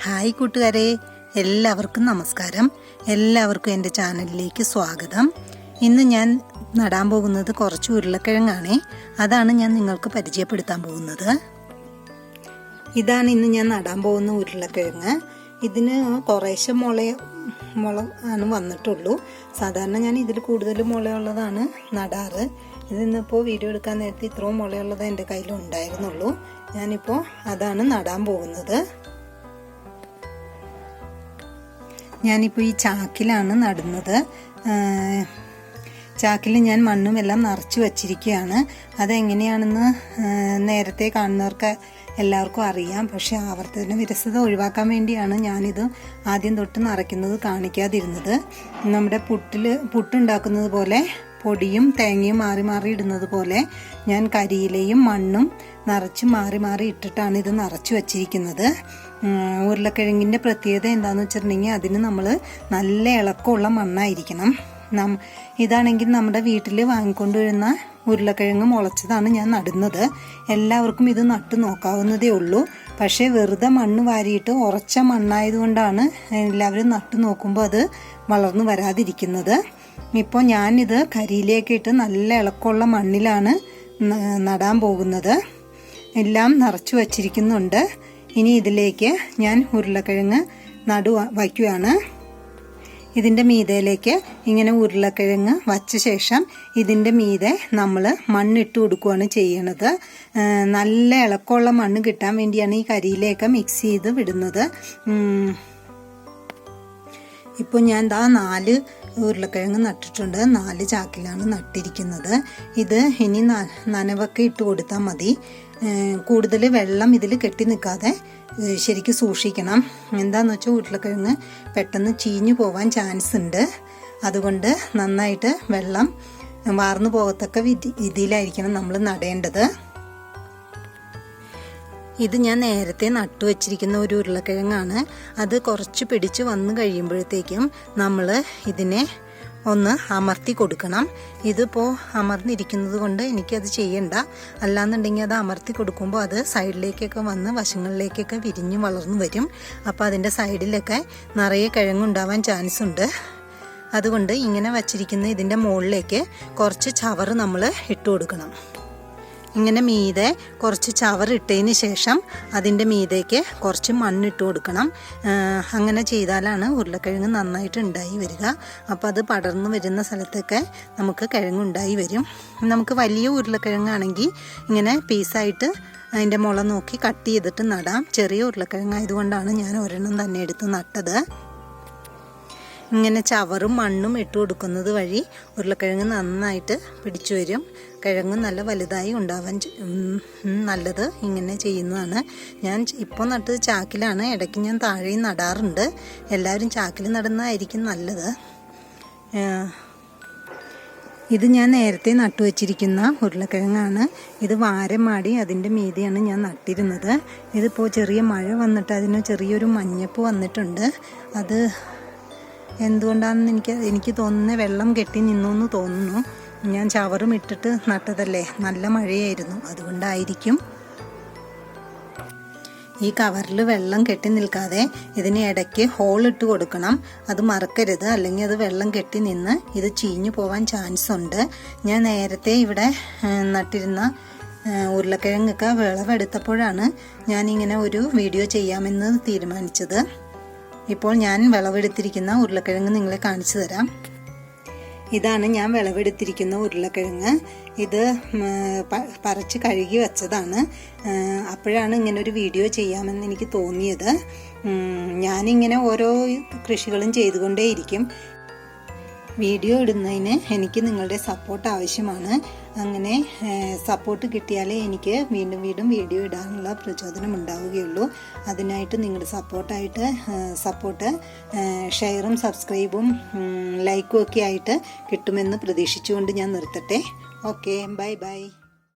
Hi കൂട്ടുകാരെ, എല്ലാവർക്കും നമസ്കാരം. എല്ലാവർക്കും എൻ്റെ ചാനലിലേക്ക് സ്വാഗതം. ഇന്ന് ഞാൻ നടാൻ പോകുന്നത് കുറച്ച് ഉരുളക്കിഴങ്ങാണ്. അതാണ് ഞാൻ നിങ്ങൾക്ക് പരിചയപ്പെടുത്താൻ പോകുന്നത്. ഇതാണ് ഇന്ന് ഞാൻ നടാൻ പോകുന്ന ഉരുളക്കിഴങ്ങ്. ഇതിന് കുറേശ്ശെ മുള ആണ് വന്നിട്ടുള്ളൂ. സാധാരണ ഞാൻ ഇതിൽ കൂടുതൽ മുളയുള്ളതാണ് നടാറ്. ഇതിന്നിപ്പോൾ വീഡിയോ എടുക്കാൻ നേരത്തെ ഇത്രയും മുളയുള്ളത് എൻ്റെ കയ്യിലുണ്ടായിരുന്നുള്ളൂ. ഞാനിപ്പോൾ അതാണ് നടാൻ പോകുന്നത്. ഞാനിപ്പോൾ ഈ ചാക്കിലാണ് നടുന്നത്. ചാക്കിൽ ഞാൻ മണ്ണും എല്ലാം നിറച്ച് വച്ചിരിക്കുകയാണ്. അതെങ്ങനെയാണെന്ന് നേരത്തെ കാണുന്നവർക്ക് എല്ലാവർക്കും അറിയാം. പക്ഷെ ആവർത്തന വിരസത ഒഴിവാക്കാൻ വേണ്ടിയാണ് ഞാനിത് ആദ്യം തൊട്ട് നിറയ്ക്കുന്നത് കാണിക്കാതിരുന്നത്. നമ്മുടെ പുട്ടുണ്ടാക്കുന്നത് പോലെ പൊടിയും തേങ്ങയും മാറി മാറി ഇടുന്നത് പോലെ ഞാൻ കരിയിലയും മണ്ണും നിറച്ച് മാറി മാറി ഇട്ടിട്ടാണ് ഇത് നിറച്ച് വച്ചിരിക്കുന്നത്. ഉരുളക്കിഴങ്ങിൻ്റെ പ്രത്യേകത എന്താണെന്ന് വെച്ചിട്ടുണ്ടെങ്കിൽ അതിന് നമ്മൾ നല്ല ഇളക്കമുള്ള മണ്ണായിരിക്കണം. ഇതാണെങ്കിൽ നമ്മുടെ വീട്ടിൽ വാങ്ങിക്കൊണ്ടുവരുന്ന ഉരുളക്കിഴങ്ങ് മുളച്ചതാണ് ഞാൻ നടുന്നത്. എല്ലാവർക്കും ഇത് നട്ടു നോക്കാവുന്നതേ ഉള്ളൂ. പക്ഷേ വെറുതെ മണ്ണ് വാരിയിട്ട് ഉറച്ച മണ്ണായതുകൊണ്ടാണ് എല്ലാവരും നട്ടു നോക്കുമ്പോൾ അത് വളർന്നു വരാതിരിക്കുന്നത്. ഇപ്പോൾ ഞാനിത് കരിയിലേക്ക് ഇട്ട് നല്ല ഇളക്കമുള്ള മണ്ണിലാണ് നടാൻ പോകുന്നത്. എല്ലാം നിറച്ചു വച്ചിരിക്കുന്നുണ്ട്. ഇനി ഇതിലേക്ക് ഞാൻ ഉരുളക്കിഴങ്ങ് വയ്ക്കുകയാണ്. ഇതിൻ്റെ മീതയിലേക്ക് ഇങ്ങനെ ഉരുളക്കിഴങ്ങ് വച്ച ശേഷം ഇതിൻ്റെ മീതെ നമ്മൾ മണ്ണിട്ട് കൊടുക്കുകയാണ് ചെയ്യണത്. നല്ല ഇളക്കമുള്ള മണ്ണ് കിട്ടാൻ വേണ്ടിയാണ് ഈ കരിയിലേക്ക് മിക്സ് ചെയ്ത് വിടുന്നത്. ഇപ്പോൾ ഞാൻ 4 ഉരുളക്കിഴങ്ങ് നട്ടിട്ടുണ്ട്. 4 ചാക്കിലാണ് നട്ടിരിക്കുന്നത്. ഇത് ഇനി നനവൊക്കെ ഇട്ട് കൊടുത്താൽ മതി. കൂടുതൽ വെള്ളം ഇതിൽ കെട്ടി നിൽക്കാതെ ശരിക്കും സൂക്ഷിക്കണം. എന്താണെന്ന് വെച്ചാൽ ഉരുളക്കിഴങ്ങ് പെട്ടെന്ന് ചീഞ്ഞു പോവാൻ ചാൻസ് ഉണ്ട്. അതുകൊണ്ട് നന്നായിട്ട് വെള്ളം വാർന്നു പോകത്തക്ക രീതിയിലായിരിക്കണം നമ്മൾ നടേണ്ടത്. ഇത് ഞാൻ നേരത്തെ നട്ടു വച്ചിരിക്കുന്ന ഒരു ഉരുളക്കിഴങ്ങാണ്. അത് കുറച്ച് പിടിച്ച് വന്നു കഴിയുമ്പോഴത്തേക്കും നമ്മൾ ഇതിനെ ഒന്ന് അമർത്തി കൊടുക്കണം. ഇതിപ്പോൾ അമർന്നിരിക്കുന്നത് കൊണ്ട് എനിക്കത് ചെയ്യണ്ട. അല്ലാന്നുണ്ടെങ്കിൽ അത് അമർത്തി കൊടുക്കുമ്പോൾ അത് സൈഡിലേക്കൊക്കെ വന്ന് വശങ്ങളിലേക്കൊക്കെ വിരിഞ്ഞ് വളർന്നു വരും. അപ്പോൾ അതിൻ്റെ സൈഡിലൊക്കെ നിറയെ കിഴങ്ങുണ്ടാവാൻ ചാൻസ് ഉണ്ട്. അതുകൊണ്ട് ഇങ്ങനെ വച്ചിരിക്കുന്ന ഇതിൻ്റെ മുകളിലേക്ക് കുറച്ച് ചവറ് നമ്മൾ ഇട്ട് കൊടുക്കണം. ഇങ്ങനെ മീതെ കുറച്ച് ചവറിട്ടതിന് ശേഷം അതിൻ്റെ മീതേക്ക് കുറച്ച് മണ്ണിട്ട് കൊടുക്കണം. അങ്ങനെ ചെയ്താലാണ് ഉരുളക്കിഴങ്ങ് നന്നായിട്ട് ഉണ്ടായി വരിക. അപ്പോൾ അത് പടർന്നു വരുന്ന സ്ഥലത്തൊക്കെ നമുക്ക് കിഴങ്ങുണ്ടായി വരും. നമുക്ക് വലിയ ഉരുളക്കിഴങ്ങാണെങ്കിൽ ഇങ്ങനെ പീസായിട്ട് അതിൻ്റെ മുള നോക്കി കട്ട് ചെയ്തിട്ട് നടാം. ചെറിയ ഉരുളക്കിഴങ്ങായതുകൊണ്ടാണ് ഞാൻ ഒരെണ്ണം തന്നെ എടുത്ത് നട്ടത്. ഇങ്ങനെ ചവറും മണ്ണും ഇട്ട് കൊടുക്കുന്നത് വഴി ഉരുളക്കിഴങ്ങ് നന്നായിട്ട് പിടിച്ചു വരും. കിഴങ്ങ് നല്ല വലുതായി ഉണ്ടാവാൻ നല്ലത് ഇങ്ങനെ ചെയ്യുന്നതാണ്. ഞാൻ ഇപ്പോൾ നട്ടത് ചാക്കിലാണ്. ഇടയ്ക്ക് ഞാൻ താഴെയും നടാറുണ്ട്. എല്ലാവരും ചാക്കിൽ നടുന്നതായിരിക്കും നല്ലത്. ഇത് ഞാൻ നേരത്തെ നട്ടുവച്ചിരിക്കുന്ന ഉരുളക്കിഴങ്ങാണ്. ഇത് വാരം മാടി അതിൻ്റെ മീതെയാണ് ഞാൻ നട്ടിരുന്നത്. ഇതിപ്പോൾ ചെറിയ മഴ വന്നിട്ട് അതിന് ചെറിയൊരു മഞ്ഞപ്പ് വന്നിട്ടുണ്ട്. അത് എന്തുകൊണ്ടാണെന്ന് എനിക്ക് തോന്നുന്നത് വെള്ളം കെട്ടി നിന്നു എന്ന് തോന്നുന്നു. ഞാൻ ചവറും ഇട്ടിട്ട് നട്ടതല്ലേ, നല്ല മഴയായിരുന്നു, അതുകൊണ്ടായിരിക്കും. ഈ കവറിൽ വെള്ളം കെട്ടി നിൽക്കാതെ ഇതിന് ഇടയ്ക്ക് ഹോളിട്ട് കൊടുക്കണം. അത് മറക്കരുത്, അല്ലെങ്കിൽ അത് വെള്ളം കെട്ടി നിന്ന് ഇത് ചീഞ്ഞു പോവാൻ ചാൻസ് ഉണ്ട്. ഞാൻ നേരത്തെ ഇവിടെ നട്ടിരുന്ന ഉരുളക്കിഴങ്ങൊക്കെ വിളവെടുത്തപ്പോഴാണ് ഞാനിങ്ങനെ ഒരു വീഡിയോ ചെയ്യാമെന്ന് തീരുമാനിച്ചത്. ഇപ്പോൾ ഞാൻ വിളവെടുത്തിരിക്കുന്ന ഉരുളക്കിഴങ്ങ് നിങ്ങളെ കാണിച്ചു തരാം. ഇതാണ് ഞാൻ വിളവെടുത്തിരിക്കുന്ന ഉരുളക്കിഴങ്ങ്. ഇത് പറിച്ച് കഴുകി വെച്ചതാണ്. അപ്പോഴാണ് ഇങ്ങനൊരു വീഡിയോ ചെയ്യാമെന്ന് എനിക്ക് തോന്നിയത്. ഞാനിങ്ങനെ ഓരോ കൃഷികളും ചെയ്തുകൊണ്ടേയിരിക്കും. വീഡിയോ ഇടുന്നതിന് എനിക്ക് നിങ്ങളുടെ സപ്പോർട്ട് ആവശ്യമാണ്. അങ്ങനെ സപ്പോർട്ട് കിട്ടിയാലേ എനിക്ക് വീണ്ടും വീണ്ടും വീഡിയോ ഇടാനുള്ള പ്രചോദനം ഉണ്ടാവുകയുള്ളൂ. അതിനായിട്ട് നിങ്ങളുടെ സപ്പോർട്ട് ഷെയറും സബ്സ്ക്രൈബും ലൈക്കും ഒക്കെ ആയിട്ട് കിട്ടുമെന്ന് പ്രതീക്ഷിച്ചുകൊണ്ട് ഞാൻ നിർത്തട്ടെ. Okay, bye bye.